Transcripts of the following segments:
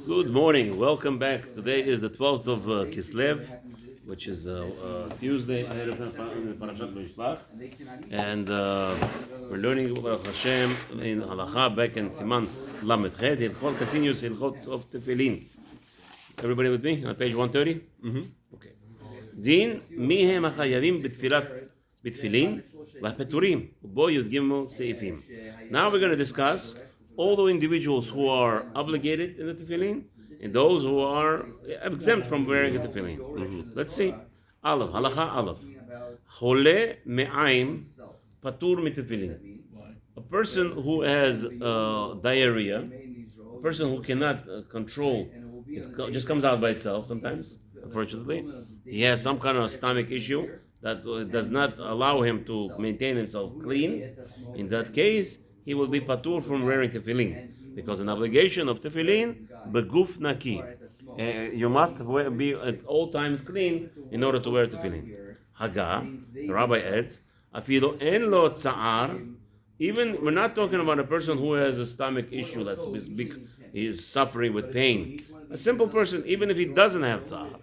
Good morning. Welcome back. Today is the 12th of Kislev, which is Tuesday, Parashat Mishpach, and we're learning Baruch Hashem in Halacha back in Siman Lamed Chet. Hilchot continues Hilchot of Tefillin. Everybody with me on page 130? Okay. Din mihem hachayavim בתפילין והפטורים, ובו יודג' סעיפים. Now we're going to discuss all the individuals who are obligated in the tefillin and those who are exempt from wearing a tefillin. Let's see. Aleph, halacha aleph. Hole me'aim patur mitefillin. A person who has diarrhea, a person who cannot control, it just comes out by itself sometimes, unfortunately. He has some kind of stomach issue that does not allow him to maintain himself clean. In that case, he will be patur from wearing tefillin, because an obligation of tefillin, beguf naki. You must be at all times clean in order to wear tefillin. Haga, the rabbi adds, afilu en lo tsa'ar. Even we're not talking about a person who has a stomach issue that is suffering with pain. A simple person, even if he doesn't have tsa'ar.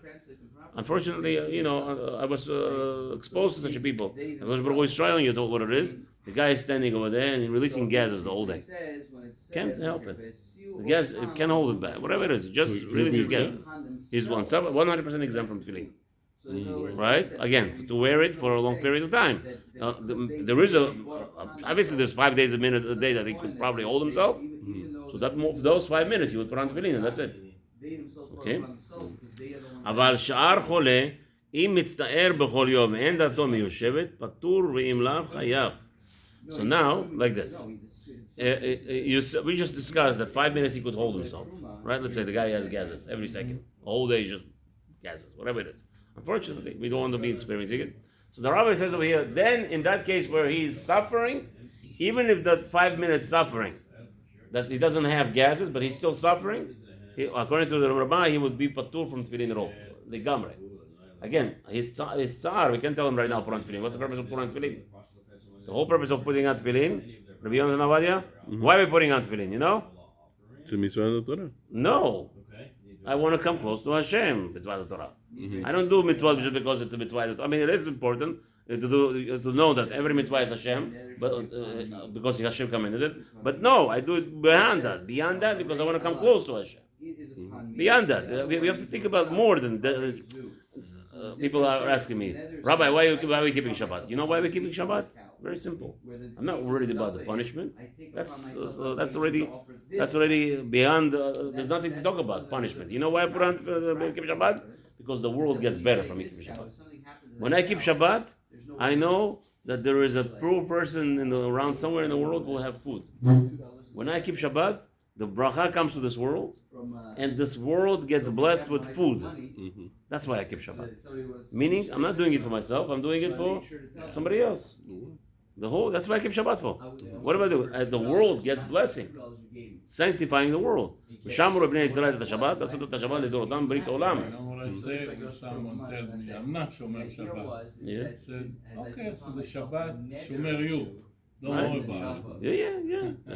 Unfortunately, I was exposed to such a people. I was Israel, you know what it is. The guy is standing over there and releasing gases the whole day. Can't help it. The gas can't hold it back. Whatever it is, just releases gases. He's 100% exempt from tefillin. Right? Again, to wear it for a long period of time. There is obviously there's 5 days a day that he could probably hold himself. So those 5 minutes he would put on tefillin and that's it. Okay? אבל שאר חולה, אם מצטער בכל יום, אין דעתו מיושבת, פטור ואם לאו חייב. So now, like this. We just discussed that 5 minutes he could hold himself. Right? Let's say the guy has gases every second. The whole day is just gases, whatever it is. Unfortunately, we don't want to be experiencing it. So the rabbi says over here, then in that case where he's suffering, even if that 5 minutes suffering, that he doesn't have gases, but he's still suffering, according to the Rabbah, he would be patur from tefillin rope. The gamre. Again, his tsar, we can't tell him right now put on tefillin. What's the purpose of putting on tefillin? The whole purpose of putting on tefillin, Rabbi Yonasan Avadia, why are we putting on tefillin? You know? To mitzvah Torah. No. I want to come close to Hashem, mitzvah Torah. I don't do mitzvah just because it's a mitzvah. I mean, it is important to know that every mitzvah is Hashem, but because Hashem commanded it. But no, I do it beyond that. Beyond that, because I want to come close to Hashem. Beyond that, we have to think about more than that. People are asking me, Rabbi, why are we keeping Shabbat? You know why we're keeping Shabbat? Very simple. I'm not worried about the punishment. That's already beyond. There's nothing to talk about punishment. You know why I put on keep Shabbat? Because the world gets better from me keeping Shabbat. When I keep Shabbat, I know that there is a poor person around somewhere in the world who will have food. When I keep Shabbat, the bracha comes to this world, and this world gets blessed with food. That's why I keep Shabbat. Meaning, I'm not doing it for myself. I'm doing it for somebody else. That's why I keep Shabbat for. What do I do? The world gets blessing, sanctifying the world. Shamru bnei Yisrael et Shabbat, asut et Shabbat lidorotam brit olam. Someone tells me I'm not Shomer Shabbat. Yeah. I said, okay, so the Shabbat Shomer you. Don't worry about it. Yeah. The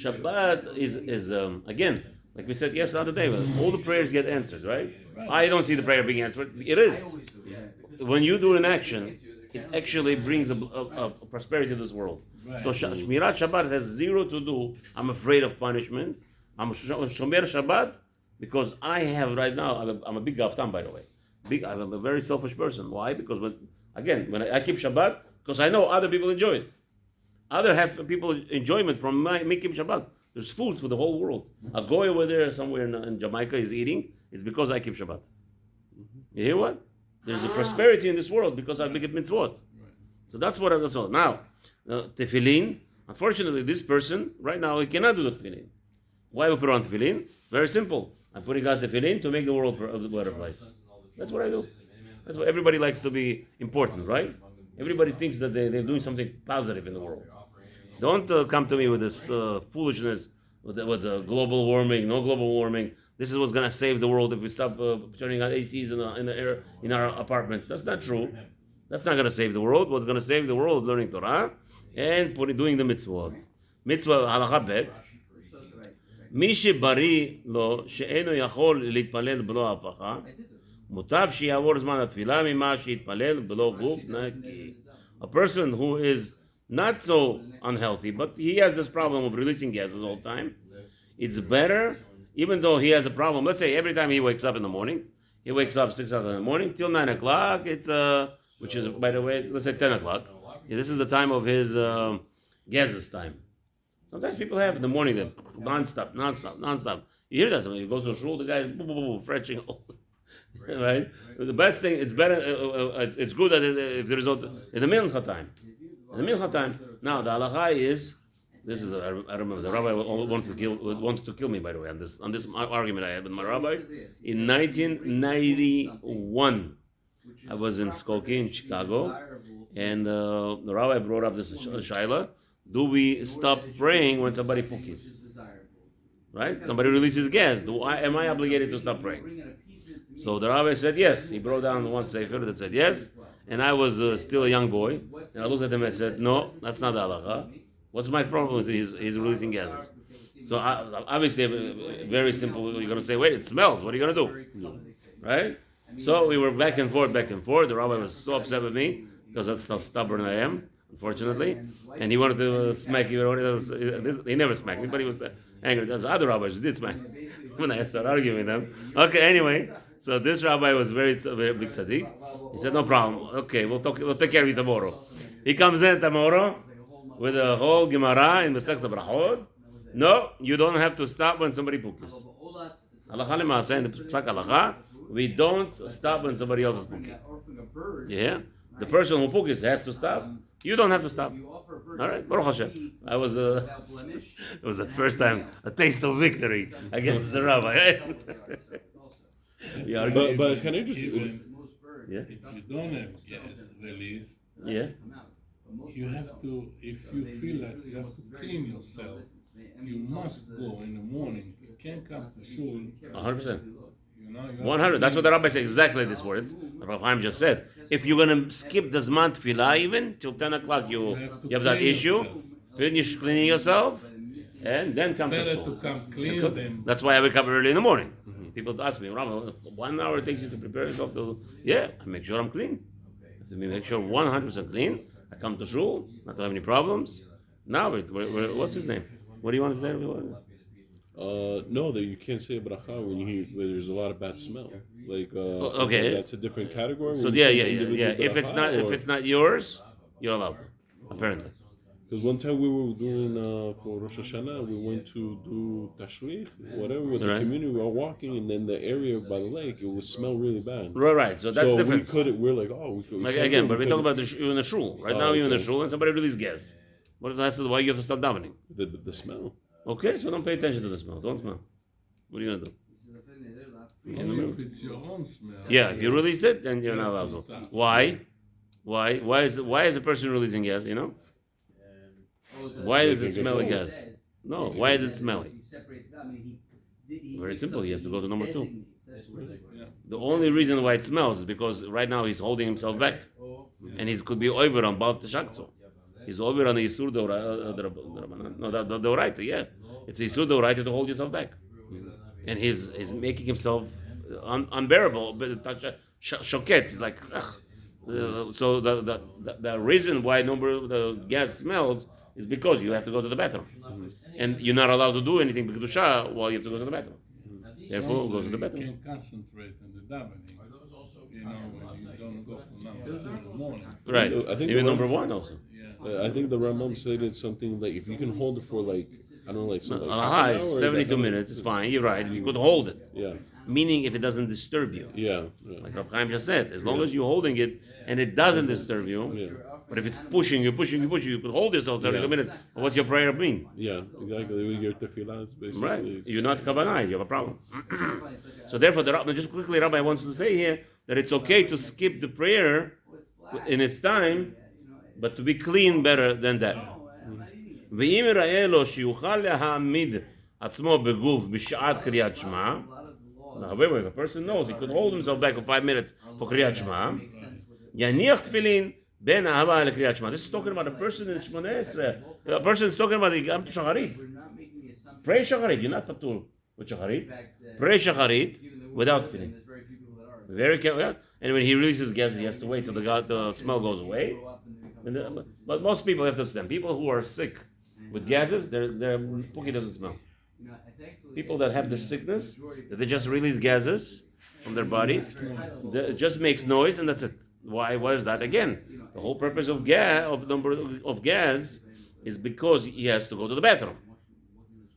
Shabbat is again, like we said yesterday, all the prayers get answered, right? I don't see the prayer being answered. It is. When you do an action, it actually brings a prosperity to this world. Right. So Shmirat Shabbat has zero to do. I'm afraid of punishment. I'm Shomer Shabbat because I have right now. I'm a big gaftam, by the way. I'm a very selfish person. Why? Because when I keep Shabbat, because I know other people enjoy it. Other people enjoyment from me keep Shabbat. There's food for the whole world. A goy over there somewhere in Jamaica is eating. It's because I keep Shabbat. You hear what? There's a prosperity in this world because I keep mitzvot. So that's what I saw. Now, tefillin. Unfortunately, this person right now he cannot do the tefillin. Why we put on tefillin? Very simple. I'm putting on tefillin to make the world a better place. That's what I do. That's what everybody likes to be important, right? Everybody thinks that they're doing something positive in the world. Don't come to me with this foolishness with the global warming, no global warming. This is what's going to save the world if we stop turning on ACs in the air in our apartments. That's not true. That's not going to save the world. What's going to save the world is learning Torah and doing the mitzvot. Mitzvah halacha bet. מי שבריא לו שאינו יכול להתפלל בלא הפכה, מוטב שיעבור זמן התפילה ממה שיתפלל בלא גוף נקי. A person who is not so unhealthy, but he has this problem of releasing gases all the time, it's better, even though he has a problem, let's say every time he wakes up in the morning, he wakes up 6 o'clock in the morning till 9 o'clock, it's which is, by the way, let's say 10 o'clock. Yeah, this is the time of his gases time. Sometimes people have in the morning that non-stop. You hear that somebody goes to a shul, the guy is fretching, right? The best thing, it's better, it's good that if there is no, in the mincha time. In the mincha time, now the halacha is, this is, I remember, the rabbi wanted to kill me, by the way, on this argument I had with my rabbi. In 1991, I was in Skokie in Chicago, and the rabbi brought up this shaila. Do we stop praying when somebody pukis? Right? Somebody releases gas. Am I obligated to stop praying? So the rabbi said yes. He brought down one sefer that said yes. And I was still a young boy. And I looked at him and I said, no, that's not the halacha. What's my problem with he's releasing gases? So obviously, very simple. You're going to say, wait, it smells. What are you going to do? Right? So we were back and forth. The rabbi was so upset with me because that's how stubborn I am, unfortunately. And he wanted to smack you. He never smacked me, but he was angry. There's other rabbis who did smack me when I started arguing with them. Okay, anyway. So this rabbi was very big tzaddik. He said, no problem. Okay, we'll take care of you tomorrow. He comes in tomorrow with a whole Gemara in the Masechta Brachot. No, you don't have to stop when somebody pukis. Halacha l'maaseh, in the Psak Halacha, we don't stop when somebody else is puking. Yeah? The person who pukis has to stop. You don't have to stop. All right, Baruch Hashem. It was the first time, a taste of victory against the rabbi. Yeah, but it's kind of interesting. Yeah. If you don't have gas release, Yeah. you have to, if you feel like you have to clean yourself, you must go in the morning. You can't come to shul. 100%. You know, you 100. That's what the rabbi said. Exactly these words. Rabbi Chaim just said. If you're gonna skip the Zman Tefillah even till 10 o'clock, you have that issue. Finish cleaning yourself, and then come to better shul. to come clean than That's why I wake up early in the morning. People ask me, Rabbi, 1 hour it takes you to prepare yourself to. Yeah, I make sure I'm clean. I have to make sure 100% clean. I come to shul, not to have any problems. Now, what's his name? What do you want to say? No, that you can't say bracha when there's a lot of bad smell. Like okay, that's a different category. So yeah. If it's not yours, you're allowed to, apparently. Because one time we were doing for Rosh Hashanah, we went to do tashlich, whatever, with the community. We were walking, and then the area by the lake, it would smell really bad. Right. So that's different. We're like, oh, again, but we talk about you in the shul. Right now, you're in the shul, and somebody releases gas. What is that? Why you have to stop davening? The smell. Okay, so don't pay attention to the smell. Don't smell. What are you gonna do? only if it's your own smell. Yeah, if you release it, then you're not allowed to. Why? Why is the person releasing gas? You know? Why does it smell like gas? No, why is it smelly? Very simple. He has to go to number 2. The only reason why it smells is because right now he's holding himself back, and he could be over on Baal Teshakto. He's over on the Yisur the Doraita. Yeah, it's Yisur Doraita to hold yourself back, and he's making himself unbearable. But shoketz. He's like, ugh. So the reason why the gas smells is because you have to go to the bathroom, and you're not allowed to do anything because while you have to go to the bathroom. Therefore, go to the bathroom. You can concentrate on the davening. You know, when you don't go from number 2 in the morning. Right. I think even number 1 also. Yeah. I think the Ramam stated something like if you can hold it for like I don't know, like something like half an hour, 72 minutes. It's fine. You're right. You could hold it. Yeah. Meaning if it doesn't disturb you. Yeah. Like Rav Chaim just said, as long as you're holding it and it doesn't disturb you. Yeah. But if it's pushing you could hold yourself 72 minutes. But what's your prayer mean? Yeah, exactly. Your tefillah is basically. Right. You're not kavanah. You have a problem. So therefore, just quickly, Rabbi wants to say here that it's okay to skip the prayer in its time, but to be clean better than that. ואם יראה לו שיוכל להעמיד עצמו בגוף בשעת קריאת שמע, however, if a person knows he could hold himself back for 5 minutes for קריאת שמע, יניח תפילין בין אהבה לקריאת שמע. This is talking about a person in 18. A person is talking about the Gam to Shacharit. Pray shacharit. You're not patur with shacharit. Pray shacharit without tefillin. Very careful. Yeah? And when he releases gas, he has to wait till the smell goes away. But most people have to understand. People who are sick with gases, their puki doesn't smell. People that have this sickness, that they just release gases from their bodies, it just makes noise, and that's it. Why is that? Again, the whole purpose of gas is because he has to go to the bathroom.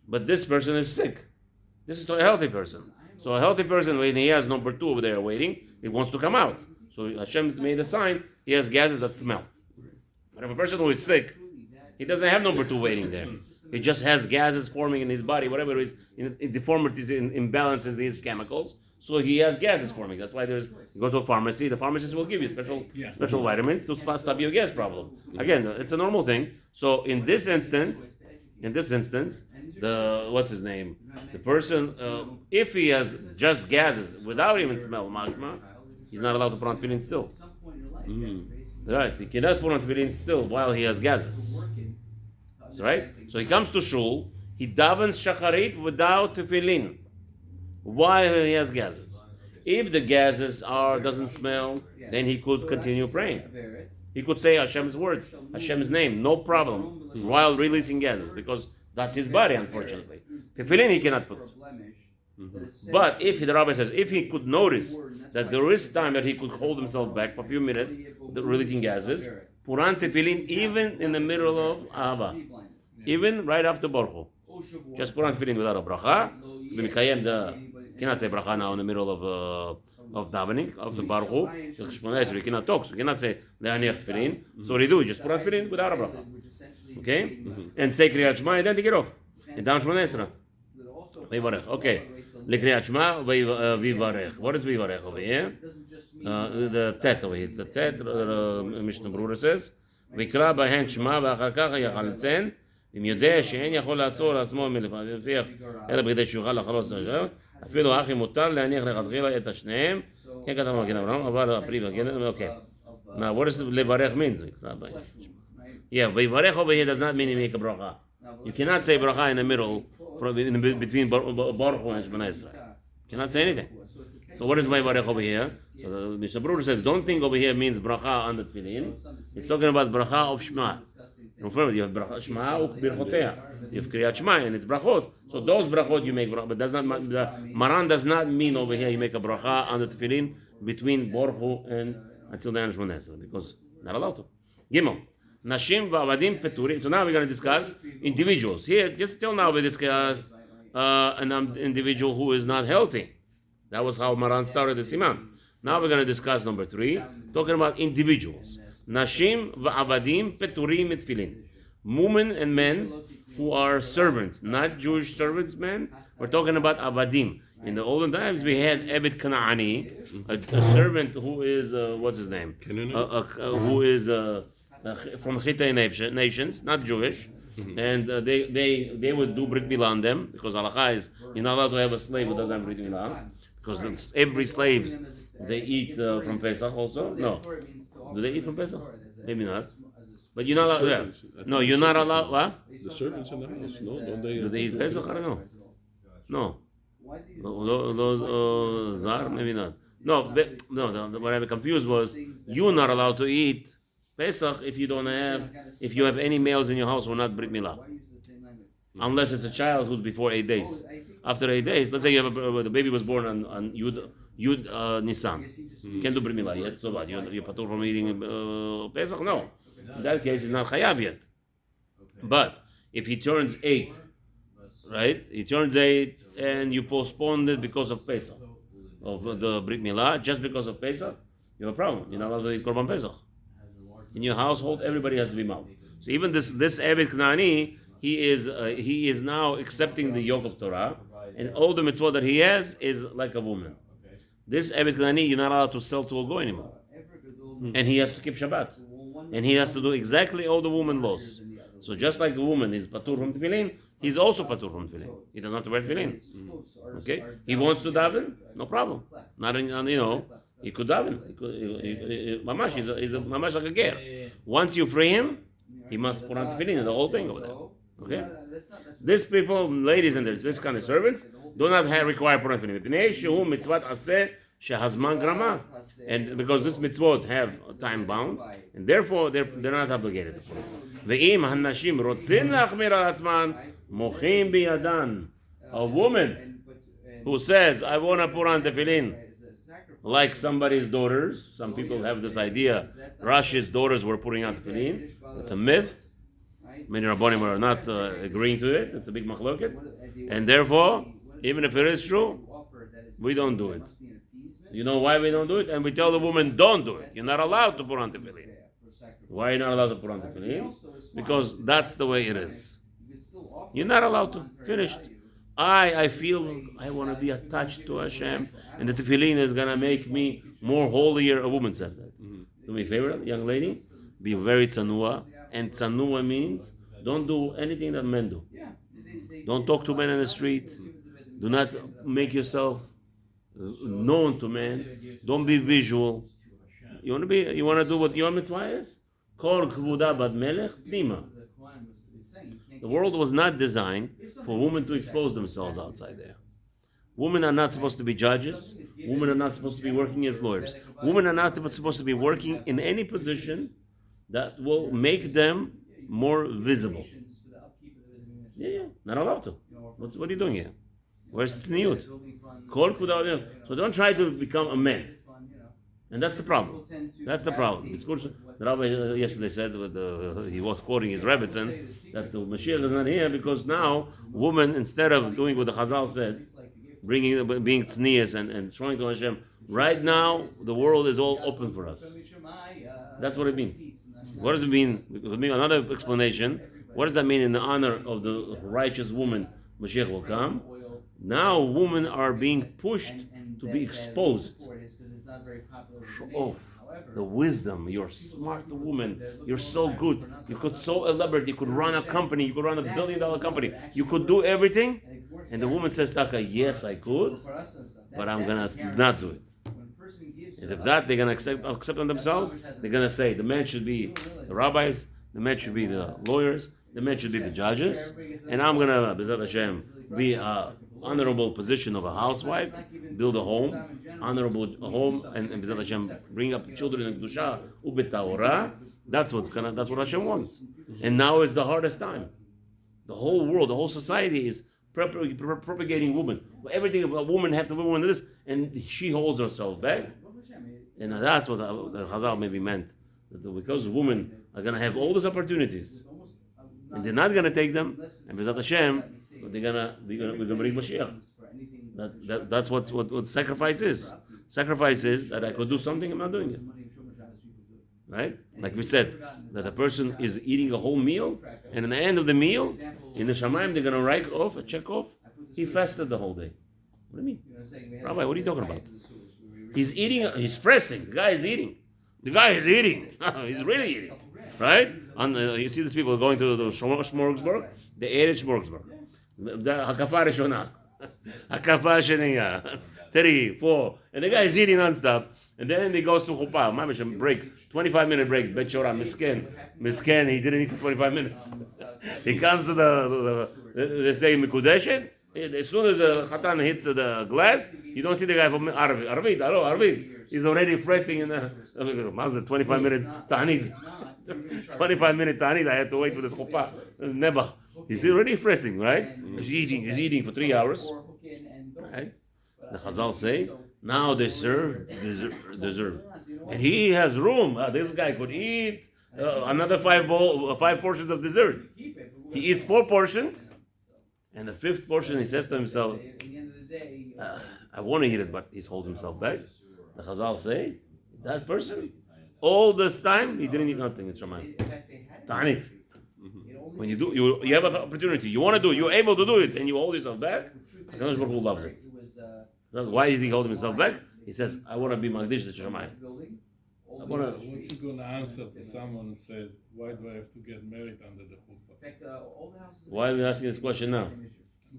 But this person is sick. This is a healthy person. So a healthy person, when he has number 2 over there waiting, he wants to come out. So Hashem's made a sign, he has gases that smell. But if a person who is sick, he doesn't have number 2 waiting there. He just has gases forming in his body, whatever it is, in deformities, in imbalances in his chemicals. So he has gases forming. That's why you go to a pharmacy. The pharmacist will give you special vitamins to stop your gas problem. Again, it's a normal thing. So in this instance, the what's his name? The person, if he has just gases without even smell mashma, he's not allowed to put on tefillin still. Right? He cannot put on tefillin still while he has gases. Right? So he comes to shul, he davens shacharit without tefillin while he has gases. If the gases doesn't smell, then he could continue praying. He could say Hashem's words, Hashem's name, no problem, while releasing gases, because that's his body, unfortunately. Tefillin he cannot put. But if the rabbi says, if he could notice that there is time that he could hold himself back for a few minutes, releasing gases, put on tefillin even in the middle of Ahava, even right after Baruch Hu. Just put on tefillin without a bracha. You cannot say bracha now in the middle of davening, of the Baruch Hu. You cannot talk, so you cannot say le'aniach tefillin. So what do you do? Just put on tefillin without a bracha. Okay? And say Kriyat Shema and then take it off. And down Shmoneh Esrei. Vivarech. Okay. L'Kriyat Shema vivarech. What is vivarech over here? The tet over here. The tet, Mishnah Berurah says, ויקרא בהן שמע ואחר כך יחלצן אם יודע שאין יכול לעצור עצמו מלפתח אלא בכדי שיוכל לחלוץ אפילו האחי מותר להניח לכתחילה את השניהם כן כתב מגן אברהם אבל הפרי מגן okay. Now what does לברך means? Yeah, ויברך over here does not mean you make a bracha. You cannot say bracha in the middle between Baruch Hu and Shmoneh Esrei. You cannot say anything. So what is Vayvarech over here? So Mishnah Berurah says, don't think over here means bracha on the tefillin. It's talking about bracha of Shema. Remember, you have bracha Shema birchotea. You have Kriyat Shema and it's brachot. So those brachot you make bracha, but does not Maran does not mean over here you make a bracha on the tefillin between Baruch Hu and until the end of Shmoneh Esrei, because not allowed to. Gimel. Nashim va'avadim peturim. So now we're going to discuss individuals. Here, just till now we discussed an individual who is not healthy. That was how Maran started the Siman. Now we're going to discuss number 3, talking about individuals. Nashim va'avadim peturim mitfilin. Women and men who are servants, not Jewish servants, men. We're talking about avadim. In the olden times, we had Ebed Kanaani, a servant who is, what's his name? Who is from Hittite nations, not Jewish. And they would do Brit Milah on them, because Halacha is, you're not allowed to have a slave who doesn't have Brit Milah. Because every slaves, they eat from Pesach also. No. Do they eat from Pesach? Maybe not. But you're not allowed, yeah. No, you're not allowed, what? The servants in the house, no? Don't they? Do they eat Pesach? I don't know. No. Those Zar, maybe not. No, what I'm confused was, you're not allowed to eat Pesach if you have any males in your house who are not Brit Milah. Unless it's a child who's before 8 days. After 8 days, let's say you have the baby was born on Yud Nisan. You can't do Brit Milah yet. So what? You're patur from eating Pesach? No. In that case, he's not chayav yet. But if he turns 8, right? He turns 8 and you postponed it because of Pesach, of the Brit Milah, just because of Pesach, you have a problem. You're not allowed to eat Korban Pesach. In your household, everybody has to be mal. So even this Ebed Knaani, he is now accepting the yoke of Torah, and all the mitzvot that he has is like a woman. This Ebed Knaani, you're not allowed to sell to a goy anymore, and he has to keep Shabbat, and he has to do exactly all the woman laws. So just like the woman is patur from tefillin, he's also patur from tefillin. He doesn't have to wear tefillin. Okay, he wants to daven, no problem. Not he could daven. Mamash, he's mamash like a ger. Once you free him, he must put on tefillin and the whole thing over there. Okay. These people, ladies and this kind of servants, do not require Puran Tefillin. And because this mitzvot have time bound, and therefore they're not obligated to put it. ואם הנשים רוצים להחמיר על עצמן, מוחים בידן. A woman who says, I want to put on tefillin, like somebody's daughters. Some people have this idea, Rashi's daughters were putting on tefillin. It's a myth. Many Rabbanim are not agreeing to it. It's a big machloket. And therefore, even if it is true, we don't do it. You know why we don't do it? And we tell the woman, don't do it. You're not allowed to put on tefillin. Why are you not allowed to put on tefillin? Because that's the way it is. You're not allowed to. Finished. I feel I want to be attached to Hashem, and the tefillin is going to make me more holier. A woman says that. Do me a favor, young lady. Be very tzanua. And tzanua means don't do anything that men do. Don't talk to men in the street. Do not make yourself known to men. Don't be visual. You want to do what your mitzvah is? Kol kvuda bad melech pnima. The world was not designed for women to expose themselves outside there. Women are not supposed to be judges. Women are not supposed to be working as lawyers. Women are not supposed to be working in any position that will make them more visible. Yeah, not allowed to. What are you doing here? Where's tzniut? So don't try to become a man. And that's the problem. That's the problem. The rabbi yesterday said, he was quoting his Rebbetzin, that the Mashiach is not here because now women, instead of doing what the Chazal said, being tznius and showing to Hashem, right now the world is all open for us. That's what it means. What does it mean? Another explanation. What does that mean in the honor of the righteous woman? Mashiach will come. Now women are being pushed to be exposed. Show off the wisdom. You're a smart woman. You're so good. You could so elaborate. You could run a company. You could run $1 billion company. You could do everything. And the woman says, Taka, yes, I could, but I'm going to not do it. And if that, they're going to accept on themselves, they're going to say the men should be the rabbis, the men should be the lawyers, the men should be the judges, and I'm going to, B'ezrat Hashem, be an honorable position of a housewife, build a home, honorable home, and B'ezrat Hashem, bring up children in Kedusha, Ubetahora. That's what Hashem wants. And now is the hardest time. The whole world, the whole society is propagating women. Everything a woman have to be woman this, and she holds herself back. And that's what the Chazal maybe meant. That because women are going to have all these opportunities, and they're not going to take them, and B'ezrat Hashem, we're going to bring Mashiach. That's what sacrifice is. Sacrifice is that I could do something, I'm not doing it. Right? Like we said, that a person is eating a whole meal, and in the end of the meal, in the Shamayim, they're going to write off, check off, he fasted the whole day. What do you mean? Rabbi, what are you talking about? He's eating, he's pressing. The guy is eating. He's really eating. Right? You see these people going to the smorgasbord? They ate at smorgasbord. Hakafa Rishona. Hakafa Sheniya. 3, 4. And the guy is eating non-stop. And then he goes to Chuppah. Mamish, break. 25-minute break. Bet Shora. Misken. He didn't eat for 25 minutes. He comes to they say Mikudeshet. As soon as the Khatan hits the glass, you don't see the guy from Arvid. He's already freshing in the 25-minute Ta'anit. 25-minute Ta'anit, I had to wait for this Chuppah. Never. He's already freshing, right? He's eating for 3 hours. Right? The Chazal say, now they serve dessert. And he has room. This guy could eat another 5 portions of dessert. He eats 4 portions. And the 5th portion, he says to himself, I want to eat it, but he's holding himself back. The Chazal say, that person, all this time, he didn't eat nothing in Shamayim. Ta'anit. When you do, you have an opportunity, you want to do it, you're able to do it, and you hold yourself back, HaKadosh Baruch Hu loves it. Why is he holding himself back? He says, I want to be Magdish to Shamayim. What's you going to answer to someone who says, why do I have to get married under the chuppah? Why are we asking this question now? I'm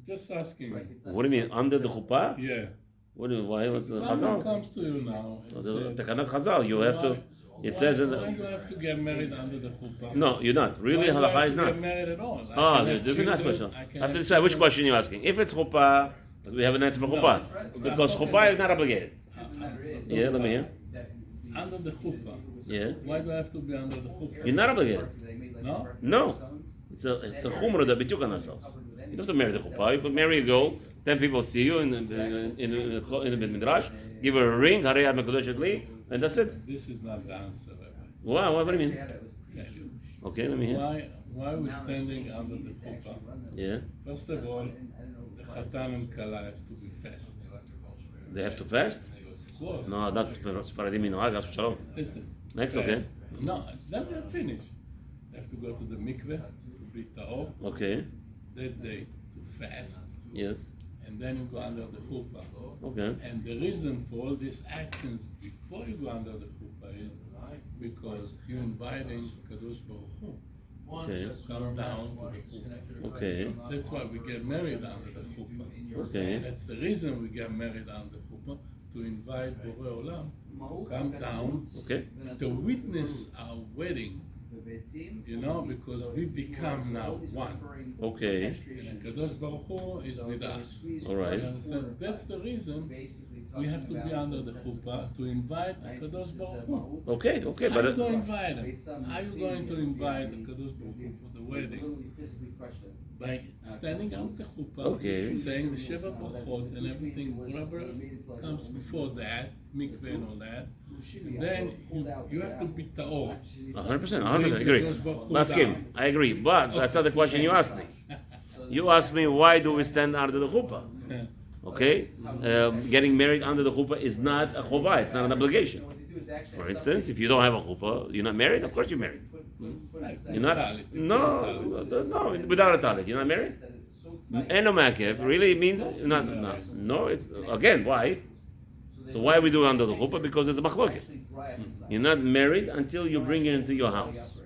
just asking you. What do you mean, under the chuppah? Yeah. What do you, why? What's the Someone Chazal? comes to you now and says, Takanat Chazal, you have to It says in Why the, do I have to get married under the chuppah? no, you're not. Really, Why do I halacha have is to not. get married at all? I Ah, can there's have different children, question. I I can have to have decide which children. question you're asking. If it's chuppah, we have an answer for chuppah. Because chuppah is not obligated. Yeah, let me hear. Under the chuppah. Yeah. Why do I have to be under the chuppah? You're not obligated. No? No. It's a chumrah that we took on ourselves. You don't have to marry the chuppah. You could marry a girl, 10 people see you in the Beit Midrash, give her a ring, Harei Ad Mekadosh Li, and that's it. This is not the answer, Rabbi. Wow, what do you mean? Tell you. Okay, let me hear. Why are we standing under the chuppah? Yeah. First of all, the chatan and kala has to be fast. They have to fast? Of course. No, that's Faradim Minhag, that's Shalom. Listen. Next, fast. okay. No, let me finish. They have to go to the mikveh to be ta'or. Okay. That day to fast. Yes. And then you go under the chuppah. Okay. And the reason for all these actions before you go under the chuppah is because you're inviting Kadosh Baruch Hu Okay. to come down to the chuppah. Okay. That's why we get married under the chuppah. Okay. That's the reason we get married under chuppah, to invite Borei Olam come down Okay. to witness our wedding. You know, because we become now one. Okay. And Kadosh Baruch Hu is with us. All right. You understand? That's the reason we have to be under the chuppah to invite Kadosh Baruch Hu. Okay. Okay. How But are you going to invite him? How are you going to invite Kadosh Baruch Hu for the wedding? By standing out the chuppah, Okay. saying the Sheva Brachot and everything, whatever comes before that, mikveh and all that, and then you have to be ta'or. 100%. 100%. Agree. Maskim. I agree. But that's not the question you asked me. You asked me why do we stand under the chuppah? Okay. Getting married under the chuppah is not a chovah. It's not an obligation. For instance, if you don't have a chuppah, you're not married. Of course you're married. You're not. No, without a talit, you're not married. Eno makev really means not. No, it's again. Why? So why we do it under the chuppah? Because it's a machloket. You're not married until you bring it into your house,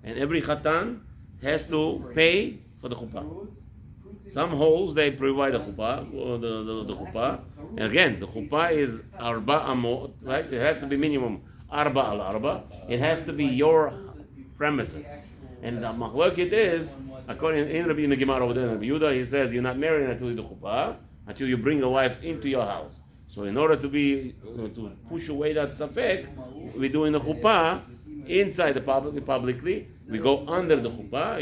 and every chatan has to pay for the chuppah. Some holes they provide a chuppah, or the chuppah, and again the chuppah is arba amot, right? It has to be minimum arba al arba. It has to be your premises, and the machloket is according in the Gemara over there in Rabbi Yehuda, he says you're not married until you do chuppah, until you bring a wife into your house. So in order to be to push away that safek, we do in the chuppah inside the publicly. We go under the chuppah.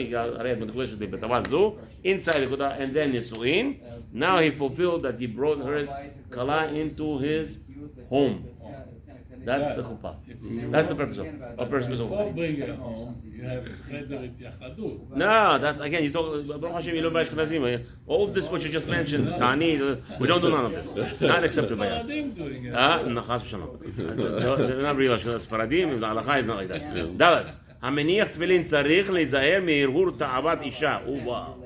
Inside the chuppah, and then nisuin. Now he fulfilled that he brought her kala into his home. That's the chuppah. That's the purpose of Before bringing it home, you have cheder et yachadut. No, that's again. You talk. Baruch Hashem, you don't buy Ashkenazim. All this what you just mentioned, Tani. We don't do none of this. It's not accepted by us. Faradim doing it. No, chas v'shalom. They're not real Ashkenaz. Faradim. The halacha is not like that. Dalet. המניח תפילין צריך להיזהר מהרהור תאוות אישה. וואו.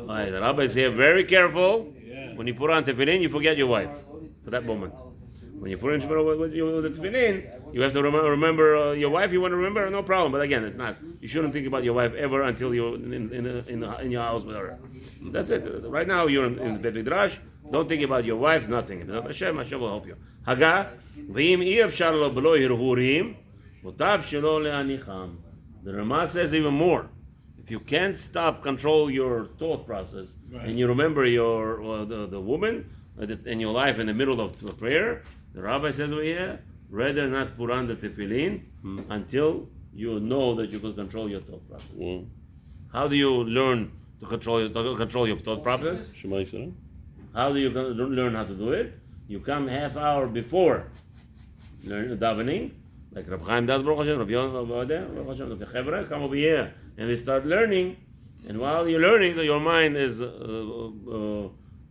Right, the rabbi is here. Very careful. When you put on tefillin, you forget your wife for that moment. When you put in the tefillin, you have to remember your wife. You want to remember, no problem. But again, it's not. You shouldn't think about your wife ever until you're in your house with her. That's it. Right now, you're in the Beit Midrash. Don't think about your wife. Nothing. Hashem will help you. Haga v'im iefshar lo b'lo hirhurim mutav shelo le'anicham. The Rama says even more. If you can't control your thought process, and you remember your the woman in your life in the middle of prayer, the rabbi says over here, rather not put on the tefillin until you know that you can control your thought process. How do you learn to control your thought process? Shema Yisrael. How do you learn how to do it? You come half hour before davening, like Rabbi Chaim does, Baruch Hashem, Rabbi Yonah, the Chevra, come over here and we start learning. And while you're learning, your mind is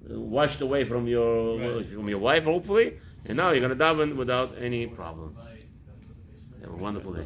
washed away from your wife, hopefully. And now you're going to daven without any problems. Have a wonderful day.